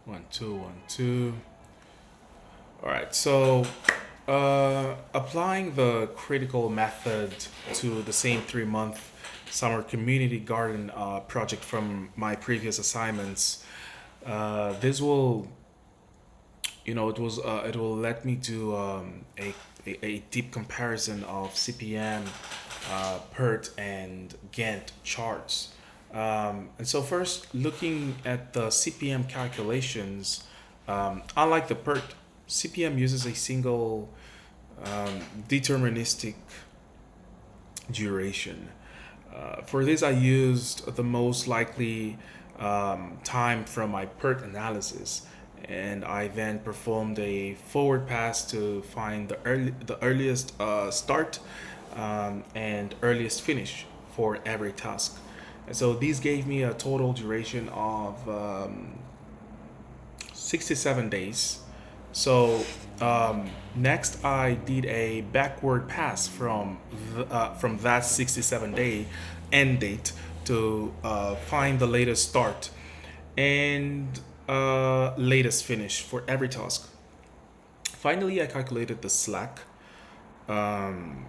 One, two, one, two. All right. So, applying the critical method to the same 3 month summer community garden project from my previous assignments, this will, it will let me do a deep comparison of CPM, PERT, and Gantt charts. And so, first, looking at the CPM calculations, unlike the PERT, CPM uses a single deterministic duration. For this, I used the most likely time from my PERT analysis, and I then performed a forward pass to find the earliest start and earliest finish for every task. And so these gave me a total duration of 67 days. So next, I did a backward pass from that 67-day end date to find the latest start and latest finish for every task. Finally, I calculated the slack. Um,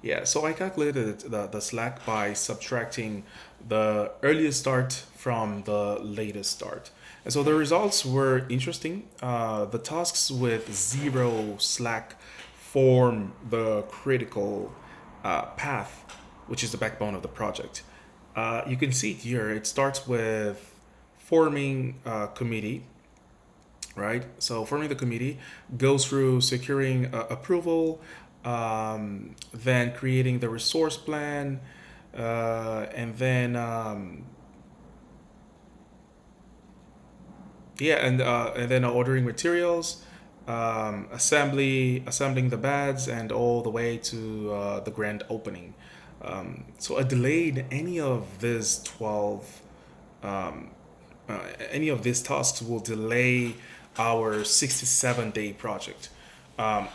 Yeah, so I calculated the slack by subtracting the earliest start from the latest start. And so the results were interesting. The tasks with zero slack form the critical path, which is the backbone of the project. You can see it here. It starts with forming a committee, right? So forming the committee goes through securing approval, then creating the resource plan, and then and then ordering materials, assembling the beds, and all the way to the grand opening. So a delayed um, any of these tasks will delay our 67-day project. I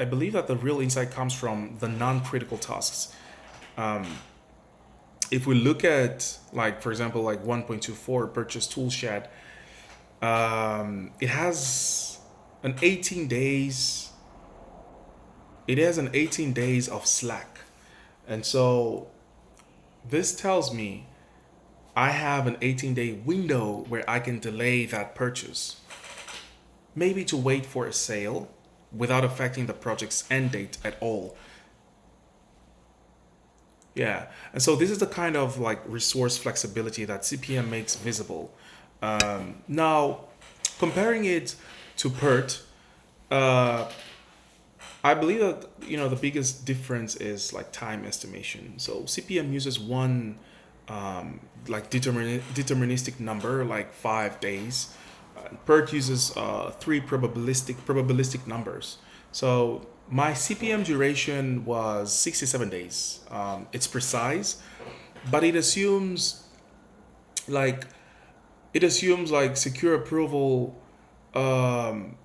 believe that the real insight comes from the non-critical tasks. Um, if we look at, like, for example, like 1.24 purchase tool shed, it has an 18 days. It has an 18 days of slack, and so this tells me I have an 18-day window where I can delay that purchase, maybe to wait for a sale without affecting the project's end date at all. Yeah, and so this is the kind of like resource flexibility that CPM makes visible. Now, comparing it to PERT, uh, I believe that the biggest difference is like time estimation. So CPM uses one like deterministic number, like 5 days. PERT uses three probabilistic numbers. So my CPM duration was 67 days. It's precise, but like it assumes like secure approval. Um,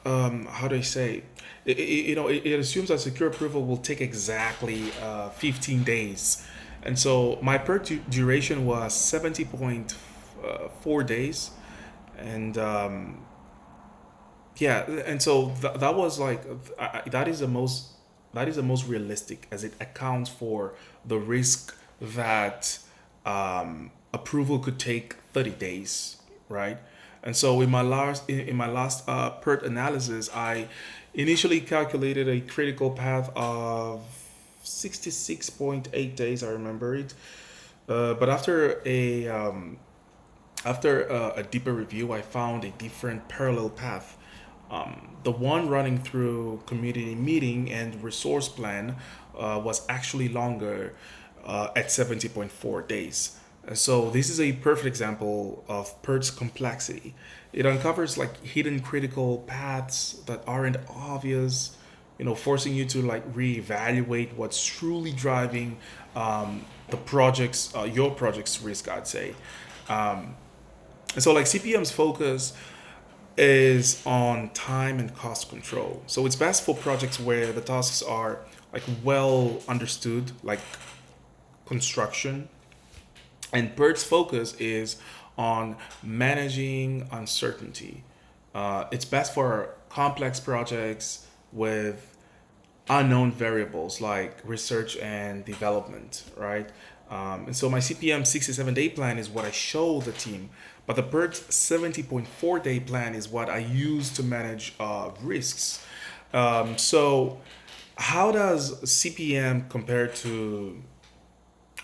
how do I say? It assumes that secure approval will take exactly 15 days, and so my duration was 70.4 days, and yeah, and so that was like that is the most realistic, as it accounts for the risk that approval could take 30 days, right? And so in my last PERT analysis, I initially calculated a critical path of 66.8 days. I remember it, but after a deeper review, I found a different parallel path. The one running through community meeting and resource plan was actually longer, at 70.4 days. So this is a perfect example of PERT's complexity. It uncovers like hidden critical paths that aren't obvious, forcing you to like reevaluate what's truly driving your project's risk, I'd say. Um, and so like CPM's focus is on time and cost control. So it's best for projects where the tasks are like well understood, like construction, and PERT's focus is on managing uncertainty. It's best for complex projects with unknown variables like research and development, right? And so my CPM 67-day plan is what I show the team, but the PERT 70.4-day plan is what I use to manage risks. So, how does CPM compare to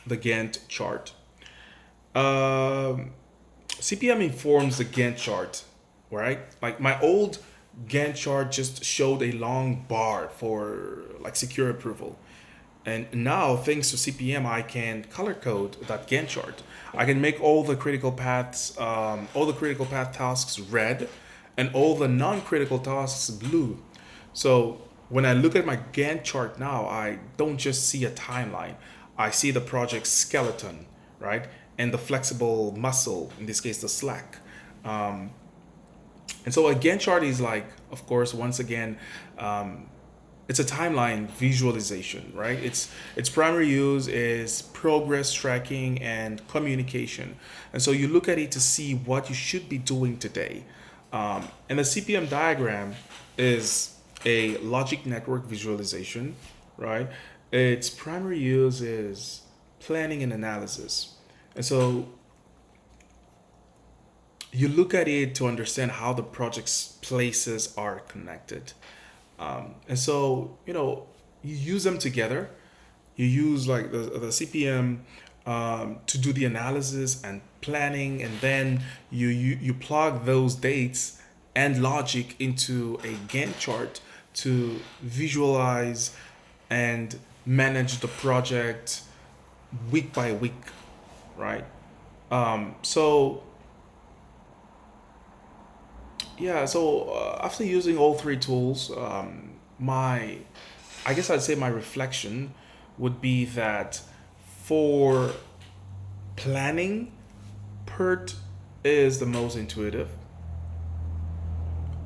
the Gantt chart? Um, CPM informs the Gantt chart, right? Like my old Gantt chart just showed a long bar for like secure approval. And now, thanks to CPM, I can color code that Gantt chart. I can make all the critical path tasks red, and all the non-critical tasks blue. So when I look at my Gantt chart now, I don't just see a timeline. I see the project skeleton, right? And the flexible muscle, in this case, the slack. Um, and so a Gantt chart is like, of course, once again, um, it's a timeline visualization, right? Its primary use is progress tracking and communication, and so you look at it to see what you should be doing today. And the CPM diagram is a logic network visualization, right? Its primary use is planning and analysis, and so you look at it to understand how the project's places are connected. And so, you use them together. You use like the CPM to do the analysis and planning, and then you plug those dates and logic into a Gantt chart to visualize and manage the project week by week, right? So yeah, so after using all three tools, my, I guess I'd say my reflection would be that for planning, PERT is the most intuitive.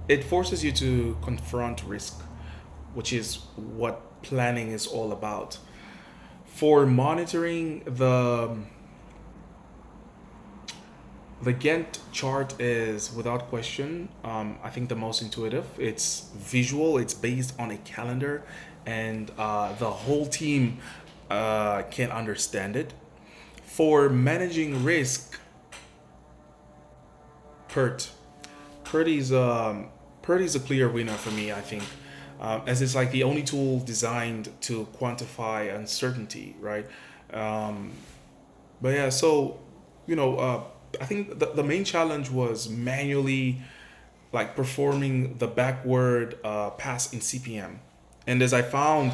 It forces you to confront risk, which is what planning is all about. For monitoring, the Gantt chart is without question, I think the most intuitive. It's visual, it's based on a calendar, and the whole team can understand it. For managing risk, PERT. PERT is, PERT is a clear winner for me, I think, as it's like the only tool designed to quantify uncertainty, right? Um, but yeah, so I think the main challenge was manually like performing the backward pass in CPM, and as I found,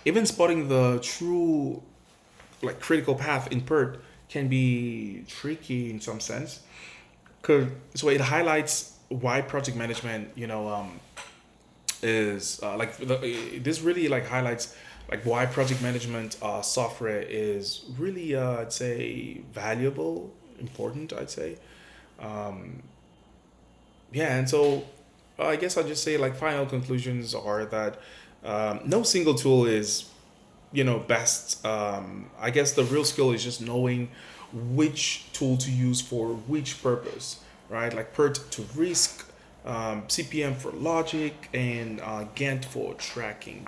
even spotting the true like critical path in PERT can be tricky in some sense. Cause so it highlights why project management, is this really like highlights like why project management software is really I'd say valuable, important, I'd say. um, yeah, and so I guess I'll just say like final conclusions are that no single tool is best. I guess the real skill is just knowing which tool to use for which purpose, right? Like PERT to risk, CPM for logic, and Gantt for tracking.